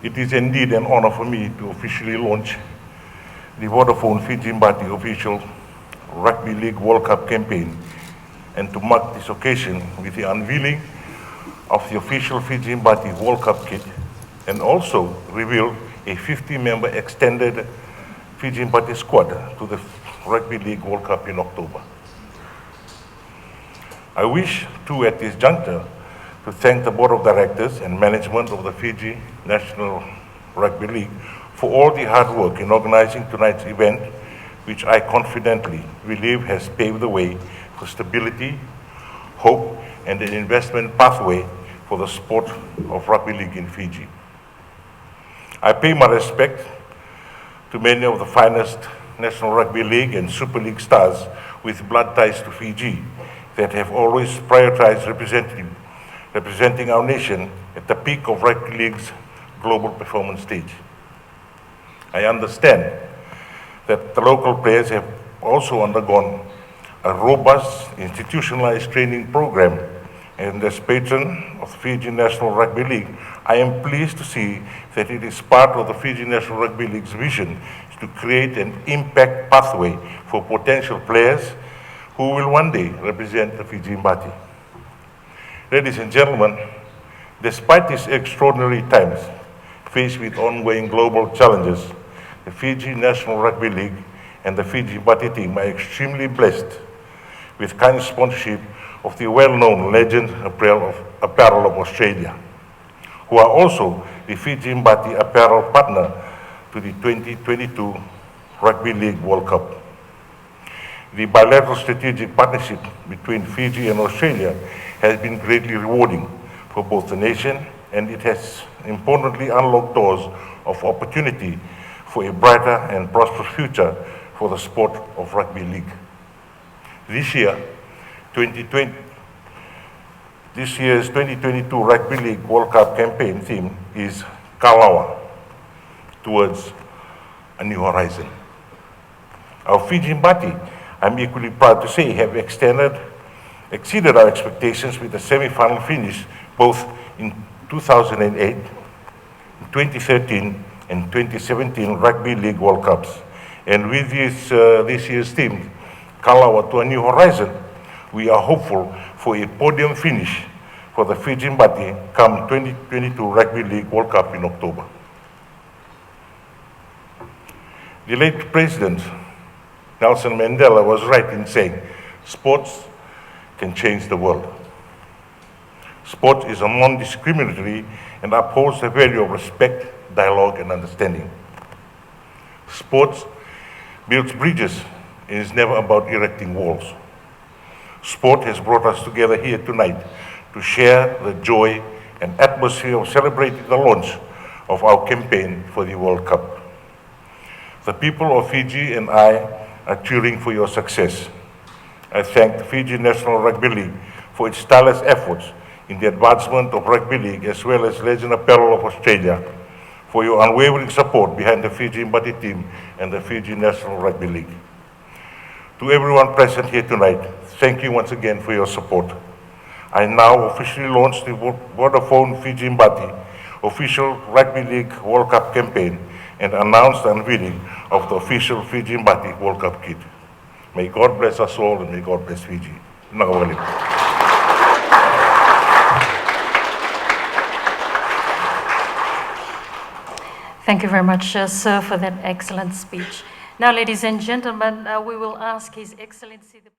It is indeed an honor for me to officially launch the Vodafone Fiji Mbati official Rugby League World Cup campaign and to mark this occasion with the unveiling of the official Fiji Mbati World Cup kit and also reveal a 50-member extended Fiji Mbati squad to the Rugby League World Cup in October. I wish to, at this juncture, to thank the Board of Directors and management of the Fiji National Rugby League for all the hard work in organizing tonight's event, which I confidently believe has paved the way for stability, hope, and an investment pathway for the sport of rugby league in Fiji. I pay my respect to many of the finest National Rugby League and Super League stars with blood ties to Fiji that have always prioritized representing our nation at the peak of rugby league's global performance stage. I understand that the local players have also undergone a robust institutionalized training program, and as patron of the Fiji National Rugby League, I am pleased to see that it is part of the Fiji National Rugby League's vision to create an impact pathway for potential players who will one day represent the Fiji Mbati. Ladies and gentlemen, despite these extraordinary times faced with ongoing global challenges, the Fiji National Rugby League and the Fiji Mbati team are extremely blessed with kind sponsorship of the well-known legend apparel of Australia, who are also the Fiji Mbati apparel partner to the 2022 Rugby League World Cup. The bilateral strategic partnership between Fiji and Australia has been greatly rewarding for both the nation, and it has importantly unlocked doors of opportunity for a brighter and prosperous future for the sport of rugby league. This year's 2022 Rugby League World Cup campaign theme is Kalawa, towards a new horizon. Our Fiji Mbati, I'm equally proud to say, have exceeded our expectations with a semi-final finish both in 2008, 2013, and 2017 Rugby League World Cups. And with this year's theme, Kalawa to a new horizon, we are hopeful for a podium finish for the Fiji Mbati come 2022 Rugby League World Cup in October. The late President Nelson Mandela was right in saying, sports can change the world. Sport is non-discriminatory and upholds the value of respect, dialogue, and understanding. Sports builds bridges and is never about erecting walls. Sport has brought us together here tonight to share the joy and atmosphere of celebrating the launch of our campaign for the World Cup. The people of Fiji and I are cheering for your success. I thank the Fiji National Rugby League for its tireless efforts in the advancement of rugby league, as well as Legend Apparel of Australia for your unwavering support behind the Fiji Mbati team and the Fiji National Rugby League. To everyone present here tonight, thank you once again for your support. I now officially launch the Vodafone Fiji Mbati official Rugby League World Cup campaign and announce the unveiling of the official Fiji Mbati World Cup kit. May God bless us all and may God bless Fiji. Thank you very much, sir, for that excellent speech. Now, ladies and gentlemen, we will ask His Excellency the